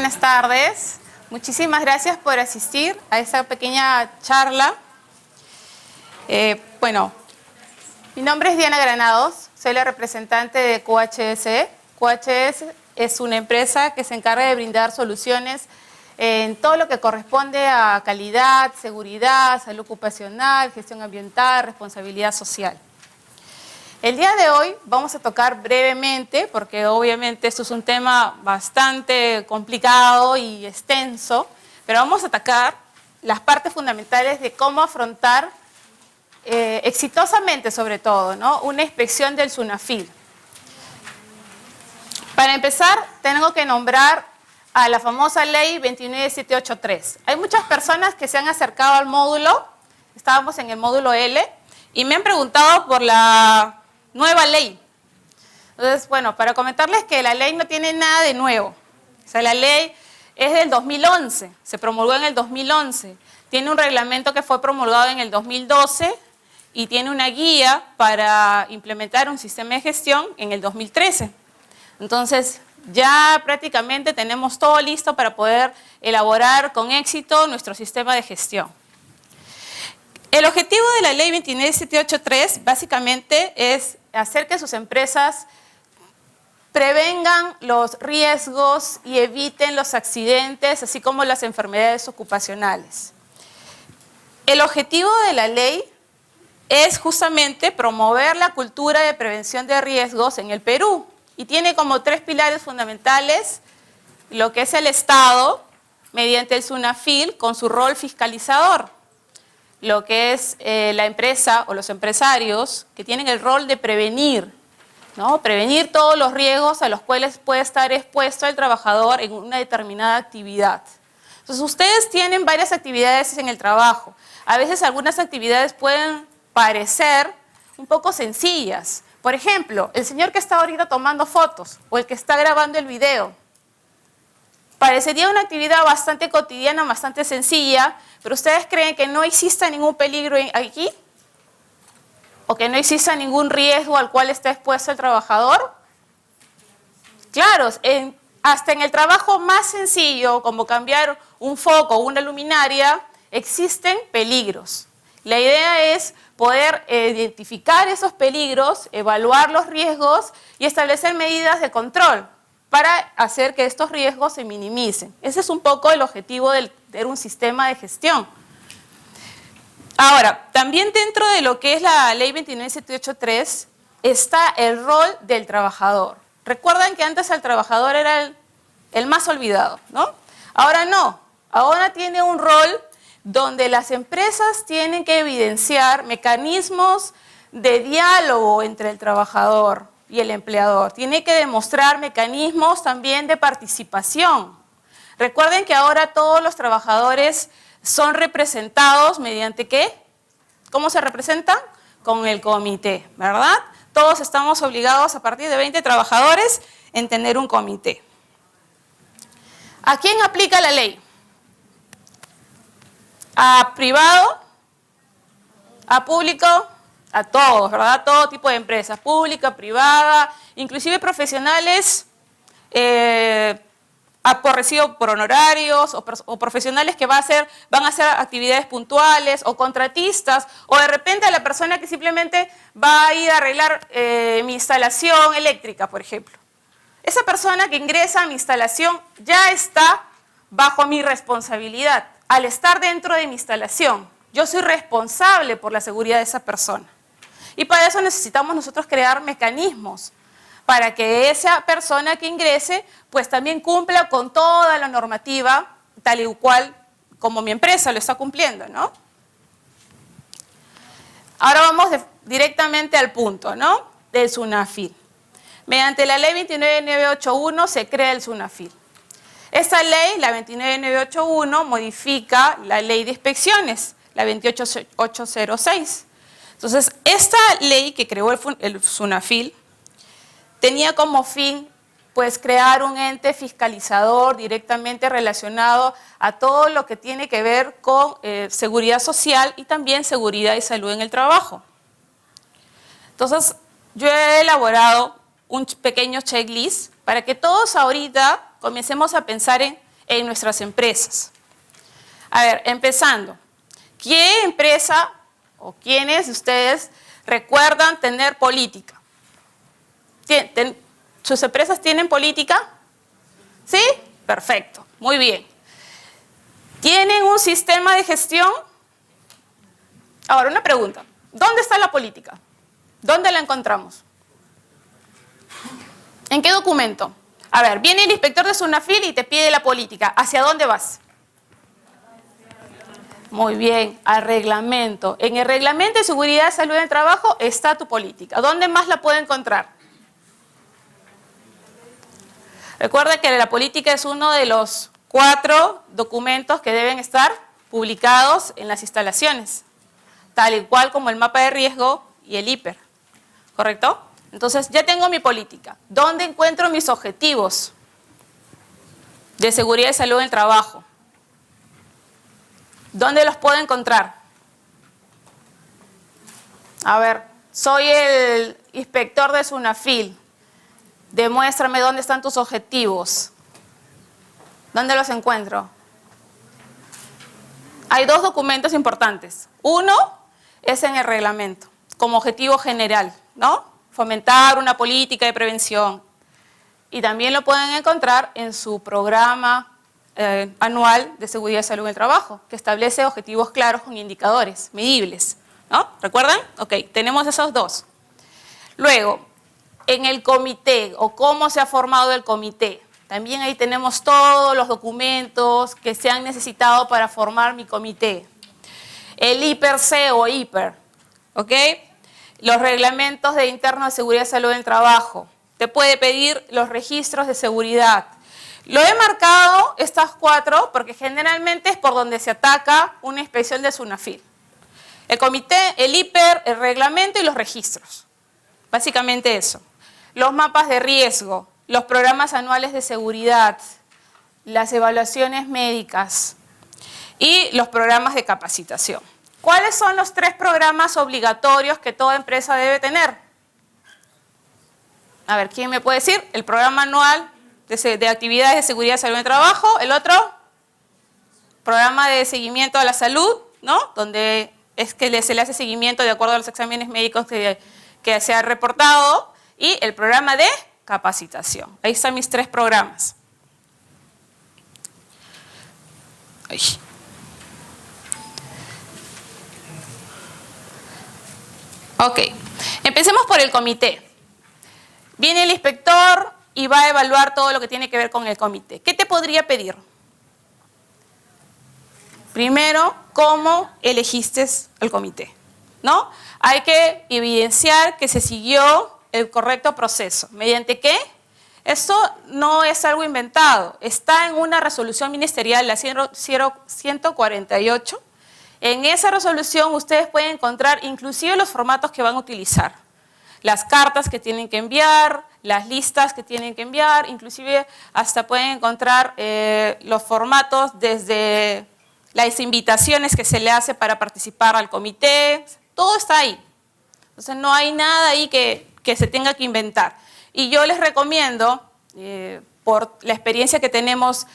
buenas tardes. Muchísimas gracias por asistir a esta pequeña charla. Mi nombre es Diana Granados, soy la representante de QHS. QHS es una empresa que se encarga de brindar soluciones en todo lo que corresponde a calidad, seguridad, salud ocupacional, gestión ambiental, responsabilidad social. El día de hoy vamos a tocar brevemente, porque obviamente esto es un tema bastante complicado y extenso, pero vamos a atacar las partes fundamentales de cómo afrontar exitosamente, sobre todo, ¿no?, una inspección del SUNAFIL. Para empezar, tengo que nombrar a la famosa ley 29783. Hay muchas personas que se han acercado al módulo, estábamos en el módulo L, y me han preguntado por la nueva ley. Entonces, bueno, para comentarles que la ley no tiene nada de nuevo. O sea, la ley es del 2011, se promulgó en el 2011. Tiene un reglamento que fue promulgado en el 2012 y tiene una guía para implementar un sistema de gestión en el 2013. Entonces, ya prácticamente tenemos todo listo para poder elaborar con éxito nuestro sistema de gestión. El objetivo de la ley 29783 básicamente es hacer que sus empresas prevengan los riesgos y eviten los accidentes, así como las enfermedades ocupacionales. El objetivo de la ley es justamente promover la cultura de prevención de riesgos en el Perú y tiene como tres pilares fundamentales: lo que es el Estado, mediante el SUNAFIL con su rol fiscalizador; lo que es la empresa o los empresarios, que tienen el rol de prevenir, ¿no?, prevenir todos los riesgos a los cuales puede estar expuesto el trabajador en una determinada actividad. Entonces, ustedes tienen varias actividades en el trabajo. A veces algunas actividades pueden parecer un poco sencillas. Por ejemplo, el señor que está ahorita tomando fotos o el que está grabando el video. Parecería una actividad bastante cotidiana, bastante sencilla, pero ¿ustedes creen que no exista ningún peligro aquí? ¿O que no exista ningún riesgo al cual está expuesto el trabajador? Claro, hasta en el trabajo más sencillo, como cambiar un foco o una luminaria, existen peligros. La idea es poder identificar esos peligros, evaluar los riesgos y establecer medidas de control para hacer que estos riesgos se minimicen. Ese es un poco el objetivo de un sistema de gestión. Ahora, también dentro de lo que es la ley 29783 está el rol del trabajador. Recuerdan que antes el trabajador era el más olvidado, ¿no? Ahora no, ahora tiene un rol donde las empresas tienen que evidenciar mecanismos de diálogo entre el trabajador y el empleador. Tiene que demostrar mecanismos también de participación. Recuerden que ahora todos los trabajadores son representados mediante ¿qué? ¿Cómo se representan? Con el comité, ¿verdad? Todos estamos obligados a partir de 20 trabajadores en tener un comité. ¿A quién aplica la ley? ¿A privado? ¿A público? A todos, ¿verdad? Todo tipo de empresas, pública, privada, inclusive profesionales recibo por honorarios o profesionales que van a hacer actividades puntuales o contratistas, o de repente a la persona que simplemente va a ir a arreglar mi instalación eléctrica, por ejemplo. Esa persona que ingresa a mi instalación ya está bajo mi responsabilidad. Al estar dentro de mi instalación, yo soy responsable por la seguridad de esa persona. Y para eso necesitamos nosotros crear mecanismos para que esa persona que ingrese pues también cumpla con toda la normativa tal y cual como mi empresa lo está cumpliendo, ¿no? Ahora vamos directamente al punto, ¿no?, del SUNAFIL. Mediante la ley 29981 se crea el SUNAFIL. Esta ley, la 29981, modifica la ley de inspecciones, la 28806. Entonces, esta ley que creó el SUNAFIL tenía como fin pues crear un ente fiscalizador directamente relacionado a todo lo que tiene que ver con seguridad social y también seguridad y salud en el trabajo. Entonces, yo he elaborado un pequeño checklist para que todos ahorita comencemos a pensar en en nuestras empresas. A ver, empezando. ¿Qué empresa o quiénes de ustedes recuerdan tener política? ¿Sus empresas tienen política? ¿Sí? Perfecto, muy bien. ¿Tienen un sistema de gestión? Ahora, una pregunta. ¿Dónde está la política? ¿Dónde la encontramos? ¿En qué documento? A ver, viene el inspector de SUNAFIL y te pide la política. ¿Hacia dónde vas? Muy bien, al reglamento. En el reglamento de seguridad y salud en el trabajo está tu política. ¿Dónde más la puede encontrar? Recuerda que la política es uno de los 4 documentos que deben estar publicados en las instalaciones, tal y cual como el mapa de riesgo y el IPER, ¿correcto? Entonces ya tengo mi política. ¿Dónde encuentro mis objetivos de seguridad y salud en el trabajo? ¿Dónde los puedo encontrar? A ver, soy el inspector de SUNAFIL. Demuéstrame dónde están tus objetivos. ¿Dónde los encuentro? Hay 2 documentos importantes. Uno es en el reglamento, como objetivo general, ¿no? Fomentar una política de prevención. Y también lo pueden encontrar en su programa anual de seguridad y salud en el trabajo, que establece objetivos claros con indicadores medibles, ¿no? ¿Recuerdan? Ok, tenemos esos 2. Luego, en el comité, o cómo se ha formado el comité. También ahí tenemos todos los documentos que se han necesitado para formar mi comité. El IPER-C o IPER, ¿ok? Los reglamentos de interno de seguridad y salud en el trabajo. Te puede pedir los registros de seguridad. Lo he marcado estas 4 porque generalmente es por donde se ataca una inspección de SUNAFIL. El comité, el IPER, el reglamento y los registros. Básicamente eso. Los mapas de riesgo, los programas anuales de seguridad, las evaluaciones médicas y los programas de capacitación. ¿Cuáles son los 3 programas obligatorios que toda empresa debe tener? A ver, ¿quién me puede decir? El programa anual de actividades de seguridad y salud en el trabajo. El otro, programa de seguimiento a la salud, ¿no? Donde es que se le hace seguimiento de acuerdo a los exámenes médicos que se han reportado. Y el programa de capacitación. Ahí están mis 3 programas. Ay. Ok, empecemos por el comité. Viene el inspector y va a evaluar todo lo que tiene que ver con el comité. ¿Qué te podría pedir? Primero, ¿cómo elegiste el comité? ¿No? Hay que evidenciar que se siguió el correcto proceso. ¿Mediante qué? Esto no es algo inventado. Está en una resolución ministerial, la 148. En esa resolución ustedes pueden encontrar inclusive los formatos que van a utilizar. Las cartas que tienen que enviar, las listas que tienen que enviar, inclusive hasta pueden encontrar los formatos desde las invitaciones que se le hace para participar al comité. Todo está ahí. Entonces no hay nada ahí que se tenga que inventar. Y yo les recomiendo, por la experiencia que tenemos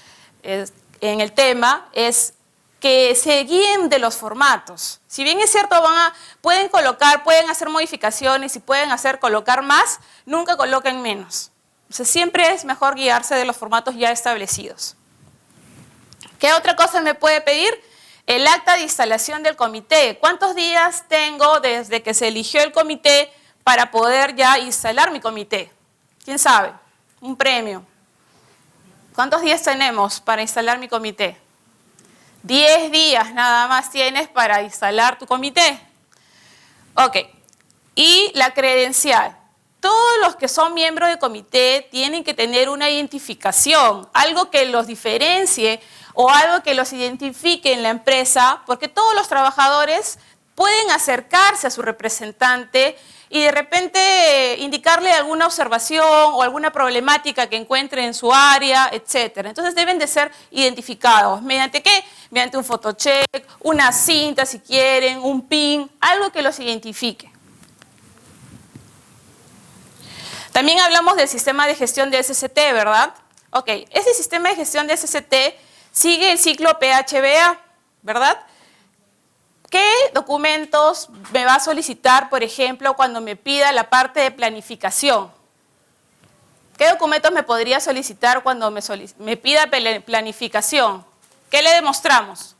en el tema, es que se guíen de los formatos. Si bien es cierto, pueden colocar, pueden hacer modificaciones y pueden colocar más, nunca coloquen menos. O sea, siempre es mejor guiarse de los formatos ya establecidos. ¿Qué otra cosa me puede pedir? El acta de instalación del comité. ¿Cuántos días tengo desde que se eligió el comité para poder ya instalar mi comité? ¿Quién sabe? Un premio. ¿Cuántos días tenemos para instalar mi comité? 10 días nada más tienes para instalar tu comité. Ok. Y la credencial. Todos los que son miembros del comité tienen que tener una identificación, algo que los diferencie o algo que los identifique en la empresa, porque todos los trabajadores pueden acercarse a su representante y de repente indicarle alguna observación o alguna problemática que encuentre en su área, etc. Entonces deben de ser identificados. ¿Mediante qué? Mediante un photocheck, una cinta si quieren, un pin, algo que los identifique. También hablamos del sistema de gestión de SST, ¿verdad? Ok, ese sistema de gestión de SST sigue el ciclo PHBA, ¿verdad? ¿Qué documentos me va a solicitar, por ejemplo, cuando me pida la parte de planificación? ¿Qué documentos me podría solicitar cuando me pida planificación? ¿Qué le demostramos?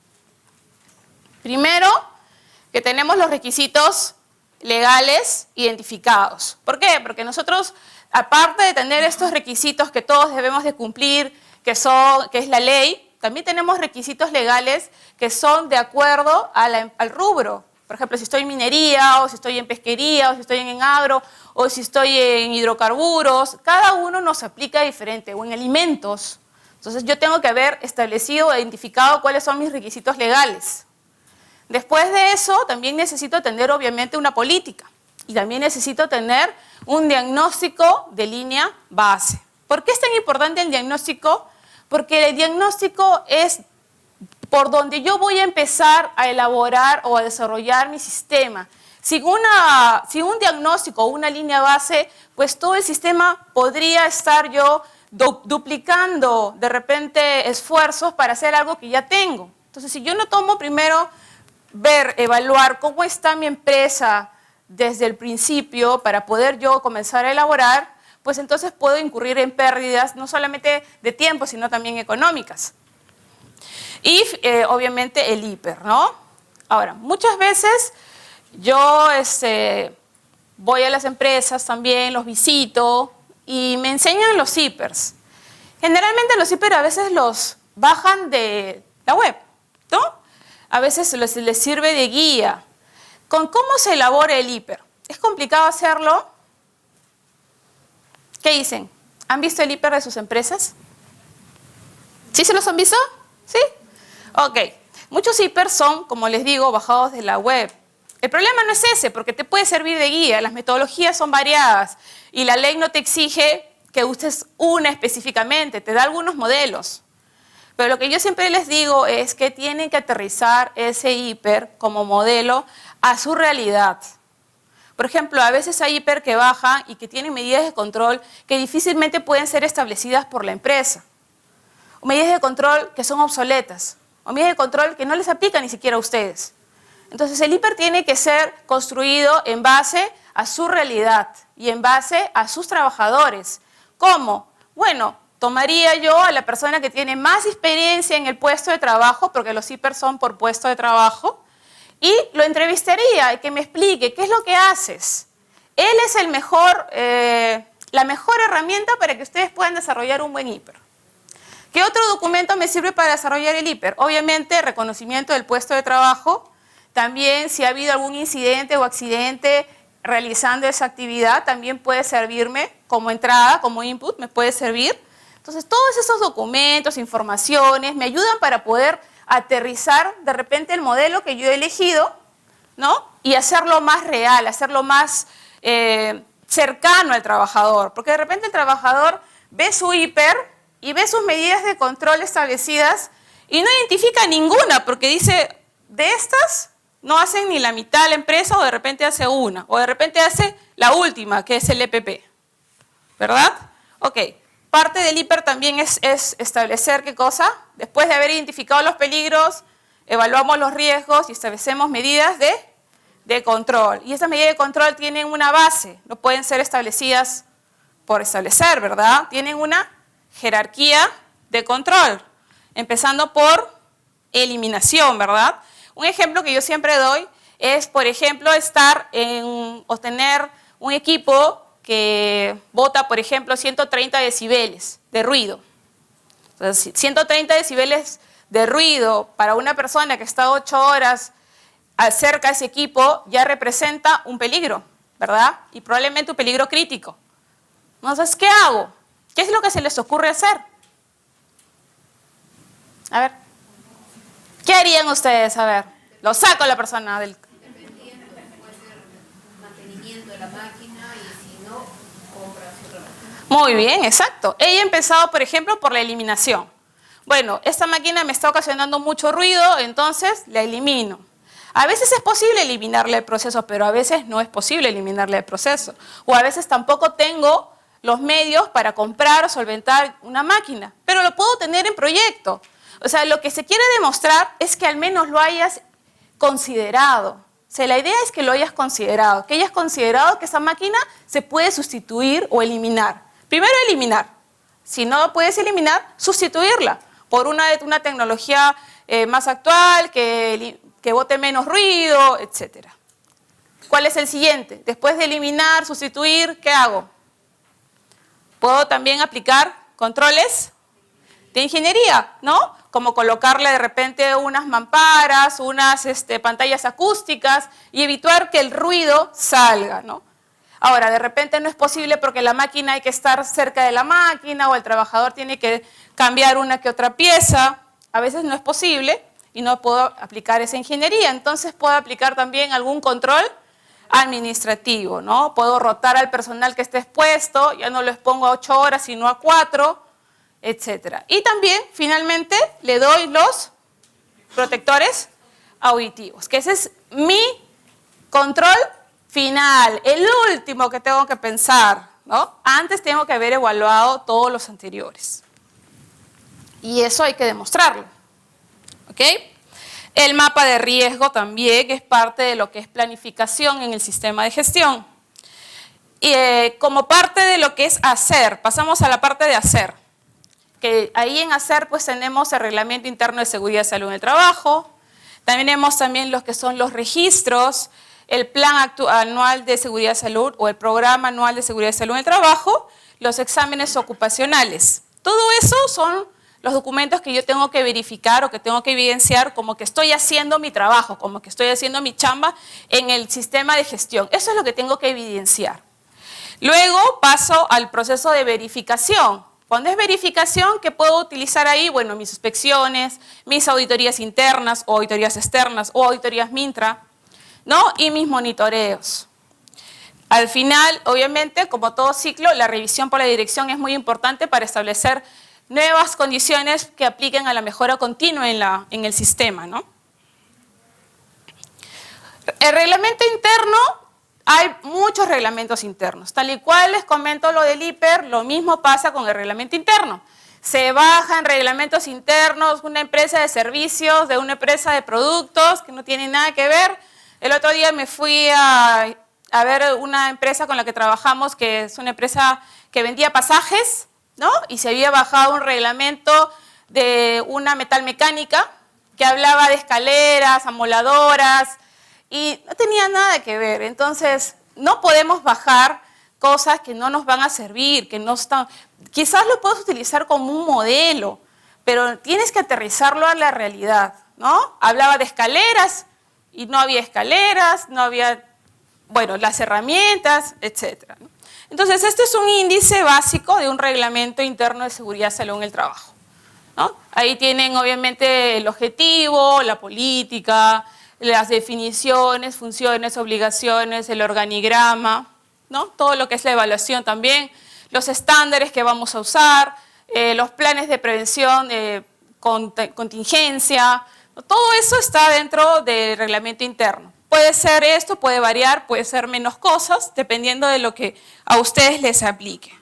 Primero, que tenemos los requisitos legales identificados. ¿Por qué? Porque nosotros, aparte de tener estos requisitos que todos debemos de cumplir, que es la ley, también tenemos requisitos legales que son de acuerdo al rubro. Por ejemplo, si estoy en minería, o si estoy en pesquería, o si estoy en agro, o si estoy en hidrocarburos, cada uno nos aplica diferente, o en alimentos. Entonces yo tengo que haber establecido, identificado cuáles son mis requisitos legales. Después de eso, también necesito tener obviamente una política y también necesito tener un diagnóstico de línea base. ¿Por qué es tan importante el diagnóstico? Porque el diagnóstico es por donde yo voy a empezar a elaborar o a desarrollar mi sistema. Sin un diagnóstico o una línea base, pues todo el sistema podría estar yo duplicando de repente esfuerzos para hacer algo que ya tengo. Entonces, si yo no tomo primero evaluar cómo está mi empresa desde el principio para poder yo comenzar a elaborar, pues entonces puedo incurrir en pérdidas no solamente de tiempo, sino también económicas. Y obviamente el hiper, ¿no? Ahora, muchas veces yo voy a las empresas también, los visito y me enseñan los hipers. Generalmente los hipers a veces los bajan de la web, ¿no? A veces les sirve de guía. ¿Con cómo se elabora el hiper? ¿Es complicado hacerlo? ¿Qué dicen? ¿Han visto el hiper de sus empresas? ¿Sí se los han visto? ¿Sí? Ok. Muchos hipers son, como les digo, bajados de la web. El problema no es ese, porque te puede servir de guía. Las metodologías son variadas y la ley no te exige que uses una específicamente, te da algunos modelos. Pero lo que yo siempre les digo es que tienen que aterrizar ese hiper como modelo a su realidad. Por ejemplo, a veces hay hiper que bajan y que tienen medidas de control que difícilmente pueden ser establecidas por la empresa. O medidas de control que son obsoletas. O medidas de control que no les aplican ni siquiera a ustedes. Entonces el hiper tiene que ser construido en base a su realidad y en base a sus trabajadores. ¿Cómo? Bueno, tomaría yo a la persona que tiene más experiencia en el puesto de trabajo, porque los hipers son por puesto de trabajo, y lo entrevistaría y que me explique qué es lo que haces. Él es la mejor herramienta para que ustedes puedan desarrollar un buen hiper. ¿Qué otro documento me sirve para desarrollar el hiper? Obviamente, reconocimiento del puesto de trabajo. También, si ha habido algún incidente o accidente realizando esa actividad, también puede servirme como entrada, como input, me puede servir. Entonces, todos esos documentos, informaciones, me ayudan para poder aterrizar de repente el modelo que yo he elegido, ¿no? Y hacerlo más real, hacerlo más cercano al trabajador. Porque de repente el trabajador ve su hiper y ve sus medidas de control establecidas y no identifica ninguna, porque dice, de estas no hacen ni la mitad la empresa, o de repente hace una, o de repente hace la última, que es el EPP. ¿Verdad? Ok. Parte del hiper también es establecer qué cosa. Después de haber identificado los peligros, evaluamos los riesgos y establecemos medidas de control. Y estas medidas de control tienen una base, no pueden ser establecidas por establecer, ¿verdad? Tienen una jerarquía de control, empezando por eliminación, ¿verdad? Un ejemplo que yo siempre doy es, por ejemplo, tener un equipo que bota, por ejemplo, 130 decibeles de ruido. Entonces, 130 decibeles de ruido para una persona que está 8 horas cerca de ese equipo ya representa un peligro, ¿verdad? Y probablemente un peligro crítico. Entonces, ¿qué hago? ¿Qué es lo que se les ocurre hacer? A ver. ¿Qué harían ustedes? A ver. Lo saco a la persona del... Dependiendo, puede ser mantenimiento de la máquina y si no, compras otra máquina. Muy bien, exacto. He empezado, por ejemplo, por la eliminación. Bueno, esta máquina me está ocasionando mucho ruido, entonces la elimino. A veces es posible eliminarle el proceso, pero a veces no es posible eliminarle el proceso. O a veces tampoco tengo los medios para comprar o solventar una máquina, pero lo puedo tener en proyecto. O sea, lo que se quiere demostrar es que al menos lo hayas considerado. O sea, la idea es que lo hayas considerado, que hayas considerado que esa máquina se puede sustituir o eliminar. Primero eliminar. Si no puedes eliminar, sustituirla por una tecnología más actual, que bote menos ruido, etc. ¿Cuál es el siguiente? Después de eliminar, sustituir, ¿qué hago? Puedo también aplicar controles de ingeniería, ¿no? Como colocarle de repente unas mamparas, unas pantallas acústicas y evitar que el ruido salga, ¿no? Ahora, de repente no es posible porque la máquina hay que estar cerca de la máquina o el trabajador tiene que cambiar una que otra pieza. A veces no es posible y no puedo aplicar esa ingeniería. Entonces puedo aplicar también algún control administrativo, ¿no? Puedo rotar al personal que esté expuesto, ya no lo expongo a 8 horas, sino a 4, etc. Y también, finalmente, le doy los protectores auditivos, que ese es mi control final, el último que tengo que pensar, ¿no? Antes tengo que haber evaluado todos los anteriores. Y eso hay que demostrarlo, ¿ok? El mapa de riesgo también es parte de lo que es planificación en el sistema de gestión. Y como parte de lo que es hacer, pasamos a la parte de hacer. Que ahí en hacer pues tenemos el Reglamento Interno de Seguridad y Salud en el Trabajo, también tenemos también los que son los registros, el Plan Anual de Seguridad y Salud o el Programa Anual de Seguridad y Salud en el Trabajo, los exámenes ocupacionales. Todo eso son los documentos que yo tengo que verificar o que tengo que evidenciar como que estoy haciendo mi trabajo, como que estoy haciendo mi chamba en el sistema de gestión. Eso es lo que tengo que evidenciar. Luego paso al proceso de verificación. Cuando es verificación, ¿qué puedo utilizar ahí? Bueno, mis inspecciones, mis auditorías internas o auditorías externas o auditorías MINTRA, ¿no? Y mis monitoreos. Al final, obviamente, como todo ciclo, la revisión por la dirección es muy importante para establecer nuevas condiciones que apliquen a la mejora continua en el sistema, ¿no? El reglamento interno, hay muchos reglamentos internos. Tal y cual les comento lo del IPER, lo mismo pasa con el reglamento interno. Se bajan reglamentos internos, una empresa de servicios, de una empresa de productos que no tienen nada que ver. El otro día me fui a ver una empresa con la que trabajamos, que es una empresa que vendía pasajes, ¿no? Y se había bajado un reglamento de una metalmecánica que hablaba de escaleras, amoladoras, y no tenía nada que ver. Entonces, no podemos bajar cosas que no nos van a servir, que no están... Quizás lo puedes utilizar como un modelo, pero tienes que aterrizarlo a la realidad, ¿no? Hablaba de escaleras y no había escaleras, no había, bueno, las herramientas, etcétera, ¿no? Entonces, este es un índice básico de un reglamento interno de seguridad y salud en el trabajo, ¿no? Ahí tienen, obviamente, el objetivo, la política, las definiciones, funciones, obligaciones, el organigrama, ¿no? Todo lo que es la evaluación también, los estándares que vamos a usar, los planes de prevención, contingencia, todo eso está dentro del reglamento interno. Puede ser esto, puede variar, puede ser menos cosas, dependiendo de lo que a ustedes les aplique.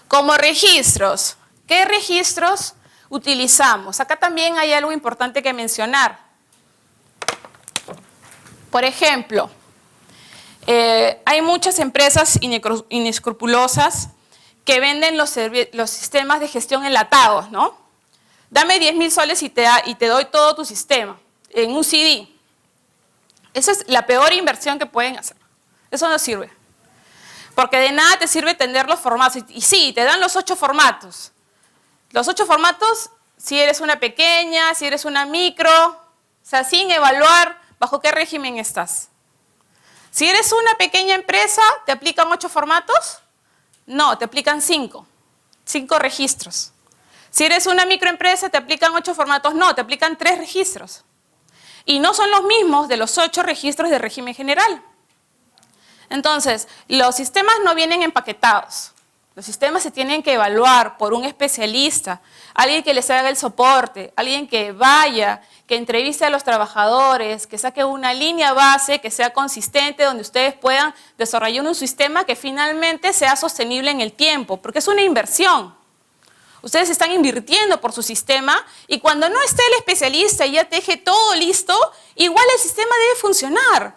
Como registros, ¿qué registros utilizamos? Acá también hay algo importante que mencionar. Por ejemplo, hay muchas empresas inescrupulosas que venden los sistemas de gestión enlatados, ¿no? Dame 10.000 soles y te doy todo tu sistema en un CD. Esa es la peor inversión que pueden hacer. Eso no sirve. Porque de nada te sirve tener los formatos. Y sí, te dan los 8 formatos. Los 8 formatos, si eres una pequeña, si eres una micro, o sea, sin evaluar bajo qué régimen estás. Si eres una pequeña empresa, ¿te aplican 8 formatos? No, te aplican 5. 5 registros. Si eres una microempresa, ¿te aplican 8 formatos? No, te aplican 3 registros. Y no son los mismos de los 8 registros de régimen general. Entonces, los sistemas no vienen empaquetados. Los sistemas se tienen que evaluar por un especialista, alguien que les haga el soporte, alguien que vaya, que entreviste a los trabajadores, que saque una línea base que sea consistente, donde ustedes puedan desarrollar un sistema que finalmente sea sostenible en el tiempo, porque es una inversión. Ustedes están invirtiendo por su sistema y cuando no esté el especialista y ya te deje todo listo, igual el sistema debe funcionar.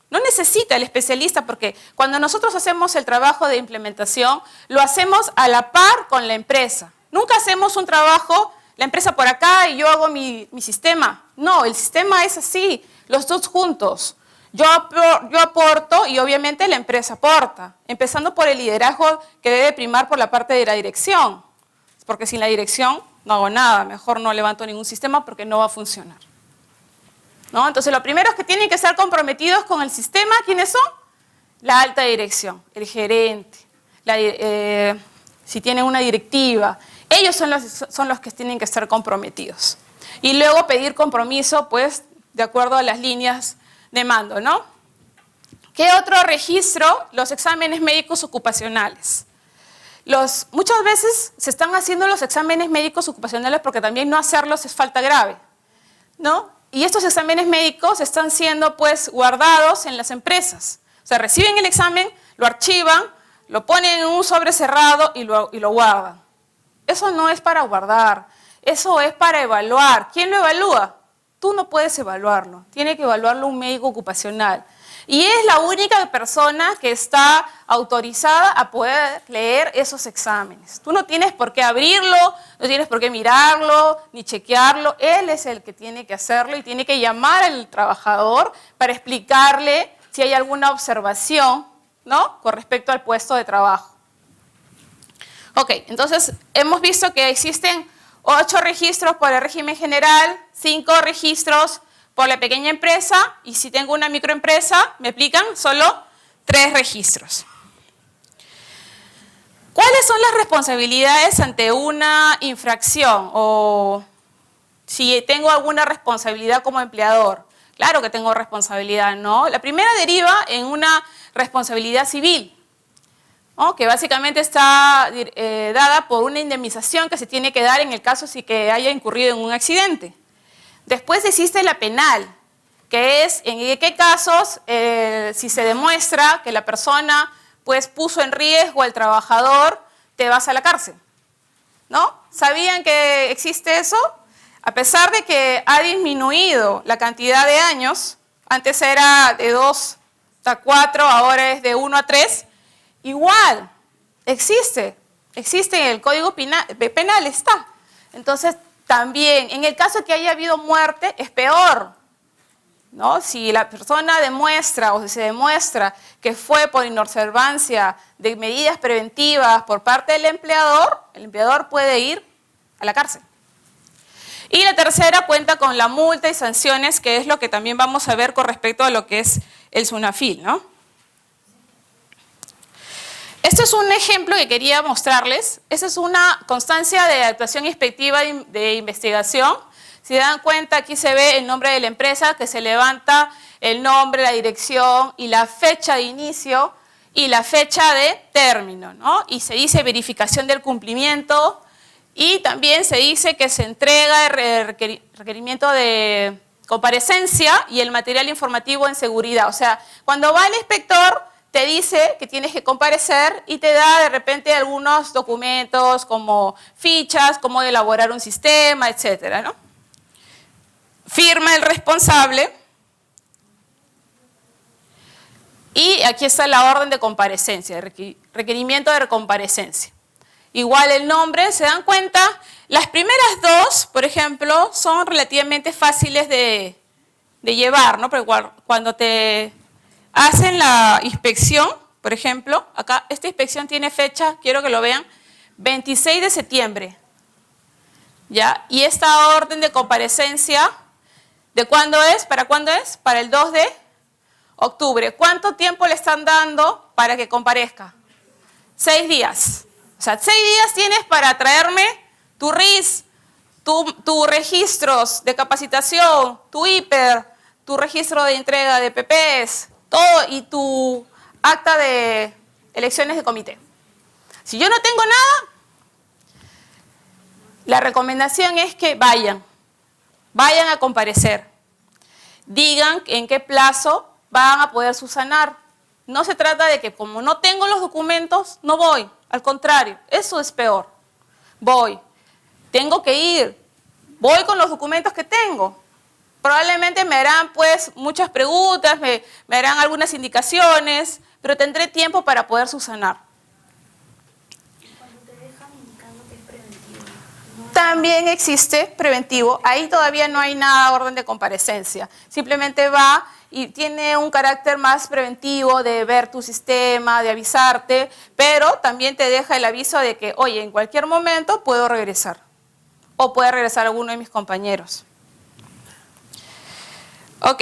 No necesita el especialista porque cuando nosotros hacemos el trabajo de implementación, lo hacemos a la par con la empresa. Nunca hacemos un trabajo, la empresa por acá y yo hago mi sistema. No, el sistema es así, los dos juntos. Yo aporto y obviamente la empresa aporta, empezando por el liderazgo que debe primar por la parte de la dirección. Porque sin la dirección no hago nada, mejor no levanto ningún sistema porque no va a funcionar. ¿No? Entonces, lo primero es que tienen que estar comprometidos con el sistema. ¿Quiénes son? La alta dirección, el gerente, si tienen una directiva. Ellos son los que tienen que estar comprometidos. Y luego pedir compromiso, pues, de acuerdo a las líneas de mando, ¿no? ¿Qué otro registro? Los exámenes médicos ocupacionales. Muchas veces se están haciendo los exámenes médicos ocupacionales porque también no hacerlos es falta grave, ¿no? Y estos exámenes médicos están siendo pues guardados en las empresas. O sea, reciben el examen, lo archivan, lo ponen en un sobre cerrado y lo guardan. Eso no es para guardar, eso es para evaluar. ¿Quién lo evalúa? Tú no puedes evaluarlo, tiene que evaluarlo un médico ocupacional. Y es la única persona que está autorizada a poder leer esos exámenes. Tú no tienes por qué abrirlo, no tienes por qué mirarlo, ni chequearlo. Él es el que tiene que hacerlo y tiene que llamar al trabajador para explicarle si hay alguna observación, ¿no?, con respecto al puesto de trabajo. Ok, entonces hemos visto que existen 8 registros por el régimen general, 5 registros por la pequeña empresa, y si tengo una microempresa, me aplican solo 3 registros. ¿Cuáles son las responsabilidades ante una infracción? O si tengo alguna responsabilidad como empleador. Claro que tengo responsabilidad, ¿no? La primera deriva en una responsabilidad civil, ¿no?, que básicamente está dada por una indemnización que se tiene que dar en el caso si que haya incurrido en un accidente. Después existe la penal, que es en qué casos, si se demuestra que la persona pues, puso en riesgo al trabajador, te vas a la cárcel, ¿no? ¿Sabían que existe eso? A pesar de que ha disminuido la cantidad de años, antes era de 2 a 4, ahora es de 1 a 3, igual existe en el Código Penal, está. Entonces, también, en el caso de que haya habido muerte, es peor, ¿no? Si la persona demuestra o si se demuestra que fue por inobservancia de medidas preventivas por parte del empleador, el empleador puede ir a la cárcel. Y la tercera cuenta con la multa y sanciones, que es lo que también vamos a ver con respecto a lo que es el SUNAFIL, ¿no? Este es un ejemplo que quería mostrarles. Esta es una constancia de actuación inspectiva de investigación. Si se dan cuenta, aquí se ve el nombre de la empresa, que se levanta el nombre, la dirección y la fecha de inicio y la fecha de término, ¿no? Y se dice verificación del cumplimiento y también se dice que se entrega el requerimiento de comparecencia y el material informativo en seguridad. O sea, cuando va el inspector, te dice que tienes que comparecer y te da de repente algunos documentos como fichas, cómo elaborar un sistema, etcétera, ¿no? Firma el responsable y aquí está la orden de comparecencia, requerimiento de comparecencia. Igual el nombre, ¿se dan cuenta? Las primeras 2, por ejemplo, son relativamente fáciles de llevar, ¿no? Pero cuando te hacen la inspección, por ejemplo, acá esta inspección tiene fecha, quiero que lo vean, 26 de septiembre. ¿Ya? Y esta orden de comparecencia, ¿de cuándo es? ¿Para cuándo es? Para el 2 de octubre. ¿Cuánto tiempo le están dando para que comparezca? 6 días. O sea, 6 días tienes para traerme tu RIS, tus registros de capacitación, tu IPER, tu registro de entrega de PPs, todo y tu acta de elecciones de comité. Si yo no tengo nada, la recomendación es que vayan a comparecer. Digan en qué plazo van a poder subsanar. No se trata de que como no tengo los documentos, no voy. Al contrario, eso es peor. Voy. Tengo que ir. Voy con los documentos que tengo. Probablemente me harán pues muchas preguntas, me harán algunas indicaciones, pero tendré tiempo para poder subsanar. Cuando te dejan indicando que es preventivo, ¿no? También existe preventivo. Ahí todavía no hay nada orden de comparecencia. Simplemente va y tiene un carácter más preventivo de ver tu sistema, de avisarte, pero también te deja el aviso de que, oye, en cualquier momento puedo regresar. O puede regresar alguno de mis compañeros. Ok,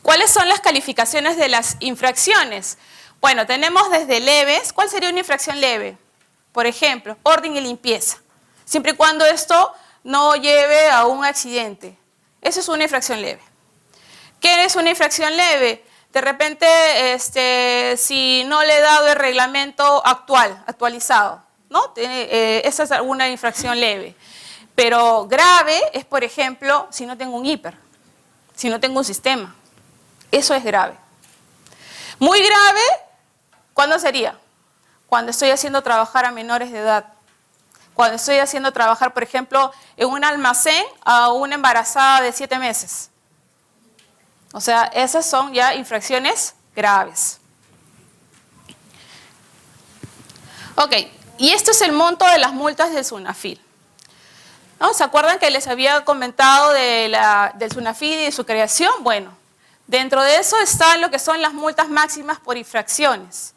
¿cuáles son las calificaciones de las infracciones? Bueno, tenemos desde leves. ¿Cuál sería una infracción leve? Por ejemplo, orden y limpieza. Siempre y cuando esto no lleve a un accidente. Eso es una infracción leve. ¿Qué es una infracción leve? De repente, si no le he dado el reglamento actualizado, ¿no? Esa es una infracción leve. Pero grave es, por ejemplo, si no tengo un hiper. Si no tengo un sistema. Eso es grave. Muy grave, ¿cuándo sería? Cuando estoy haciendo trabajar a menores de edad. Cuando estoy haciendo trabajar, por ejemplo, en un almacén a una embarazada de 7 meses. O sea, esas son ya infracciones graves. Ok, y esto es el monto de las multas del SUNAFIL. ¿No? ¿Se acuerdan que les había comentado del SUNAFIL y de su creación? Bueno, dentro de eso están lo que son las multas máximas por infracciones.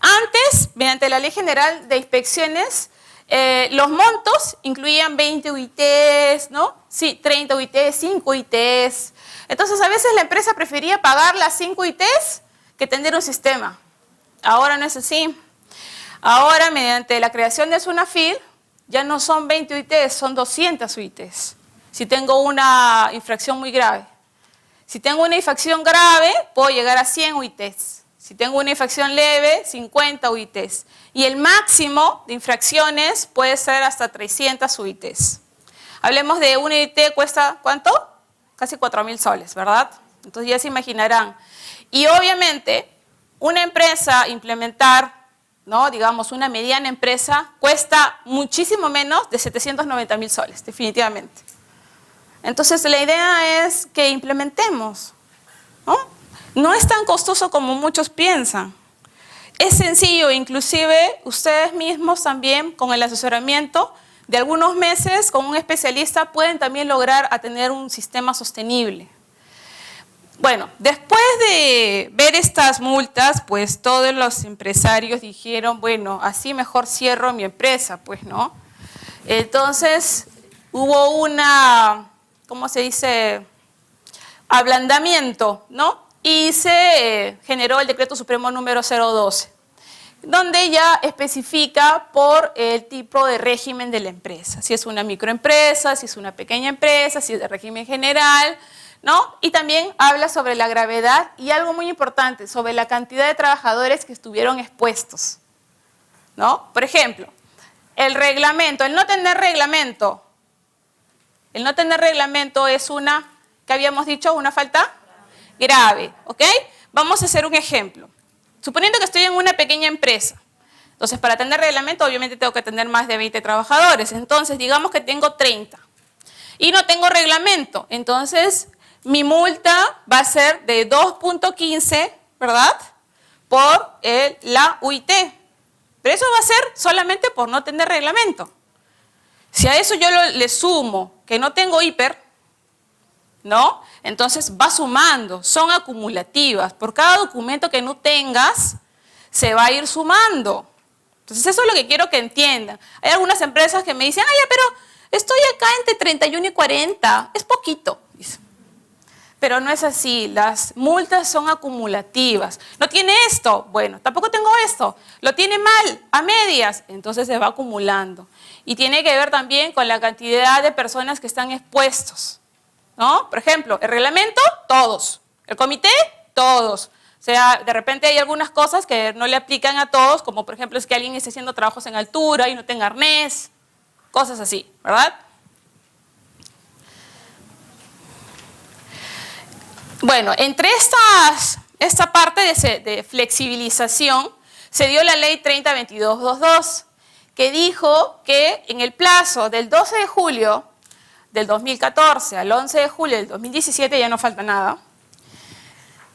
Antes, mediante la Ley General de Inspecciones, los montos incluían 20 UITs, ¿no? Sí, 30 UITs, 5 UITs. Entonces, a veces la empresa prefería pagar las 5 UITs que tener un sistema. Ahora no es así. Ahora, mediante la creación de SUNAFIL, ya no son 20 UITs, son 200 UITs. Si tengo una infracción muy grave. Si tengo una infracción grave, puedo llegar a 100 UITs. Si tengo una infracción leve, 50 UITs. Y el máximo de infracciones puede ser hasta 300 UITs. Hablemos de una UIT, ¿cuesta cuánto? Casi 4.000 soles, ¿verdad? Entonces ya se imaginarán. Y obviamente, una empresa implementar, ¿no? Digamos, una mediana empresa cuesta muchísimo menos de 790.000 soles, definitivamente. Entonces, la idea es que implementemos, ¿no? No es tan costoso como muchos piensan. Es sencillo, inclusive ustedes mismos también, con el asesoramiento de algunos meses, con un especialista, pueden también lograr a tener un sistema sostenible. Bueno, después de ver estas multas, pues todos los empresarios dijeron, bueno, así mejor cierro mi empresa, pues, ¿no? Entonces, hubo una, ¿cómo se dice? Ablandamiento, ¿no? Y se generó el Decreto Supremo número 012, donde ya especifica por el tipo de régimen de la empresa. Si es una microempresa, si es una pequeña empresa, si es de régimen general, ¿no? Y también habla sobre la gravedad y algo muy importante, sobre la cantidad de trabajadores que estuvieron expuestos, ¿no? Por ejemplo, el reglamento, el no tener reglamento es una, ¿qué habíamos dicho? Una falta grave, ¿ok? Vamos a hacer un ejemplo. Suponiendo que estoy en una pequeña empresa, entonces para tener reglamento obviamente tengo que tener más de 20 trabajadores, entonces digamos que tengo 30 y no tengo reglamento, entonces mi multa va a ser de 2.15, ¿verdad? Por la UIT. Pero eso va a ser solamente por no tener reglamento. Si a eso yo le sumo que no tengo hiper, ¿no? Entonces va sumando, son acumulativas. Por cada documento que no tengas, se va a ir sumando. Entonces eso es lo que quiero que entiendan. Hay algunas empresas que me dicen, ay, pero estoy acá entre 31 y 40, es poquito. Pero no es así, las multas son acumulativas. ¿No tiene esto? Bueno, tampoco tengo esto. ¿Lo tiene mal? A medias. Entonces se va acumulando. Y tiene que ver también con la cantidad de personas que están expuestos, ¿no? Por ejemplo, el reglamento, todos. El comité, todos. O sea, de repente hay algunas cosas que no le aplican a todos, como por ejemplo es que alguien esté haciendo trabajos en altura y no tenga arnés, cosas así, ¿verdad? Bueno, entre esta parte de flexibilización se dio la ley 302222, que dijo que en el plazo del 12 de julio del 2014 al 11 de julio del 2017, ya no falta nada,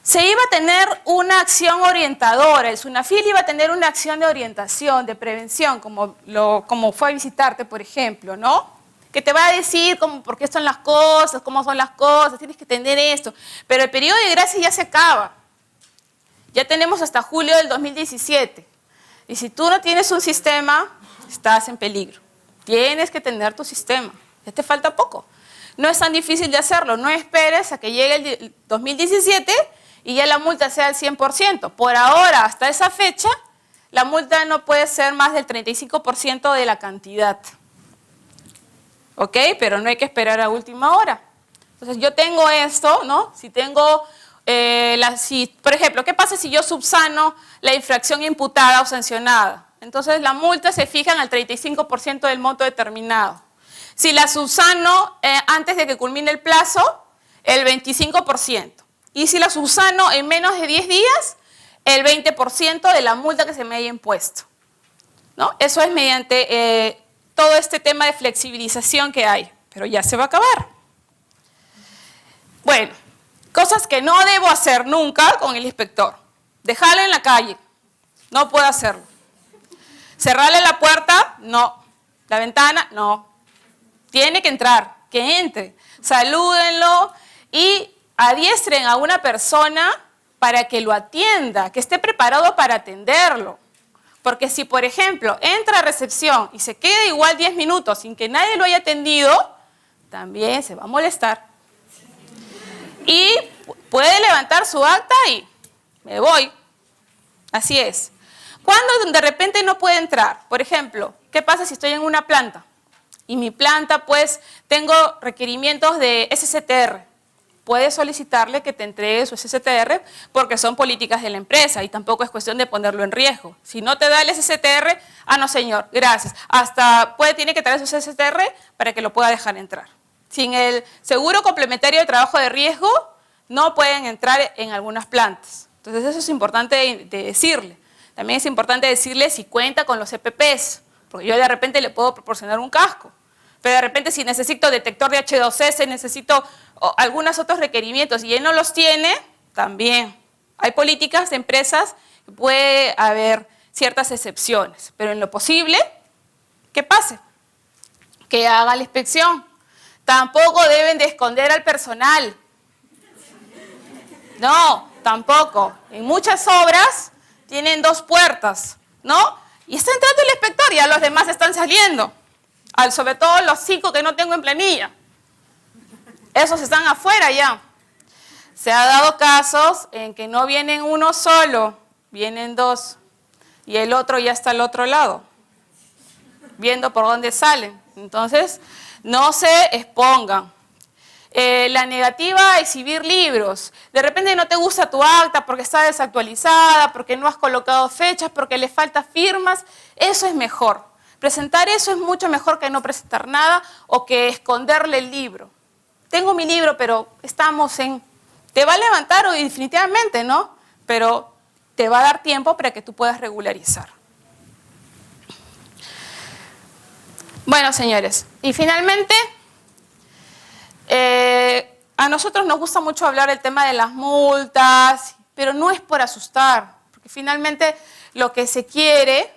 se iba a tener una acción orientadora, el SUNAFIL iba a tener una acción de orientación, de prevención, como fue a visitarte, por ejemplo, ¿no? Que te va a decir por qué son las cosas, cómo son las cosas, tienes que entender esto. Pero el periodo de gracia ya se acaba. Ya tenemos hasta julio del 2017. Y si tú no tienes un sistema, estás en peligro. Tienes que tener tu sistema. Ya te falta poco. No es tan difícil de hacerlo. No esperes a que llegue el 2017 y ya la multa sea al 100%. Por ahora, hasta esa fecha, la multa no puede ser más del 35% de la cantidad. ¿Ok? Pero no hay que esperar a última hora. Entonces, yo tengo esto, ¿no? Si tengo, por ejemplo, ¿qué pasa si yo subsano la infracción imputada o sancionada? Entonces, la multa se fija en el 35% del monto determinado. Si la subsano antes de que culmine el plazo, el 25%. Y si la subsano en menos de 10 días, el 20% de la multa que se me haya impuesto, ¿no? Eso es mediante todo este tema de flexibilización que hay, pero ya se va a acabar. Bueno, cosas que no debo hacer nunca con el inspector. Dejarlo en la calle, no puedo hacerlo. Cerrarle la puerta, no. La ventana, no. Tiene que entrar, que entre. Salúdenlo y adiestren a una persona para que lo atienda, que esté preparado para atenderlo. Porque si, por ejemplo, entra a recepción y se queda igual 10 minutos sin que nadie lo haya atendido, también se va a molestar. Y puede levantar su acta y me voy. Así es. Cuando de repente no puede entrar, por ejemplo, ¿qué pasa si estoy en una planta? Y mi planta, pues, tengo requerimientos de SSTR. Puedes solicitarle que te entregue su SSTR porque son políticas de la empresa y tampoco es cuestión de ponerlo en riesgo. Si no te da el SSTR, no señor, gracias. Hasta tiene que traer su SSTR para que lo pueda dejar entrar. Sin el seguro complementario de trabajo de riesgo, no pueden entrar en algunas plantas. Entonces eso es importante de decirle. También es importante decirle si cuenta con los EPPs, porque yo de repente le puedo proporcionar un casco. Pero de repente si necesito detector de H2S, necesito algunos otros requerimientos y él no los tiene, también. Hay políticas de empresas que puede haber ciertas excepciones, pero en lo posible, que pase, que haga la inspección. Tampoco deben de esconder al personal. No, tampoco. En muchas obras tienen 2 puertas, ¿no? Y está entrando el inspector y a los demás están saliendo. Sobre todo los 5 que no tengo en planilla. Esos están afuera ya. Se ha dado casos en que no vienen uno solo, vienen 2. Y el otro ya está al otro lado, viendo por dónde salen. Entonces, no se expongan. La negativa a exhibir libros. De repente no te gusta tu acta porque está desactualizada, porque no has colocado fechas, porque le falta firmas. Eso es mejor. Presentar eso es mucho mejor que no presentar nada o que esconderle el libro. Tengo mi libro, pero estamos en... Te va a levantar hoy definitivamente, ¿no? Pero te va a dar tiempo para que tú puedas regularizar. Bueno, señores, y finalmente, a nosotros nos gusta mucho hablar del tema de las multas, pero no es por asustar, porque finalmente lo que se quiere,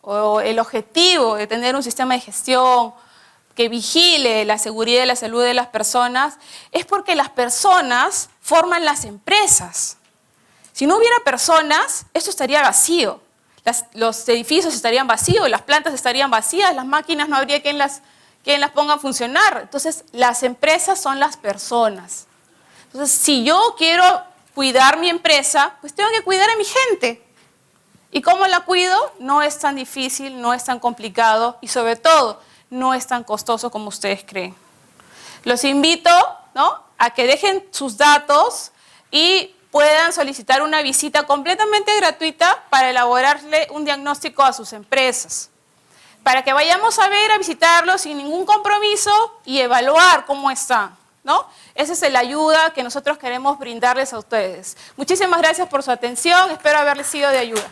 o el objetivo de tener un sistema de gestión que vigile la seguridad y la salud de las personas, es porque las personas forman las empresas. Si no hubiera personas, esto estaría vacío. Los edificios estarían vacíos, las plantas estarían vacías, las máquinas no habría quien las ponga a funcionar. Entonces, las empresas son las personas. Entonces, si yo quiero cuidar mi empresa, pues tengo que cuidar a mi gente. ¿Y cómo la cuido? No es tan difícil, no es tan complicado y sobre todo, no es tan costoso como ustedes creen. Los invito, ¿no?, a que dejen sus datos y puedan solicitar una visita completamente gratuita para elaborarle un diagnóstico a sus empresas. Para que vayamos a ver, a visitarlos sin ningún compromiso y evaluar cómo están, ¿no? Esa es la ayuda que nosotros queremos brindarles a ustedes. Muchísimas gracias por su atención, espero haberles sido de ayuda.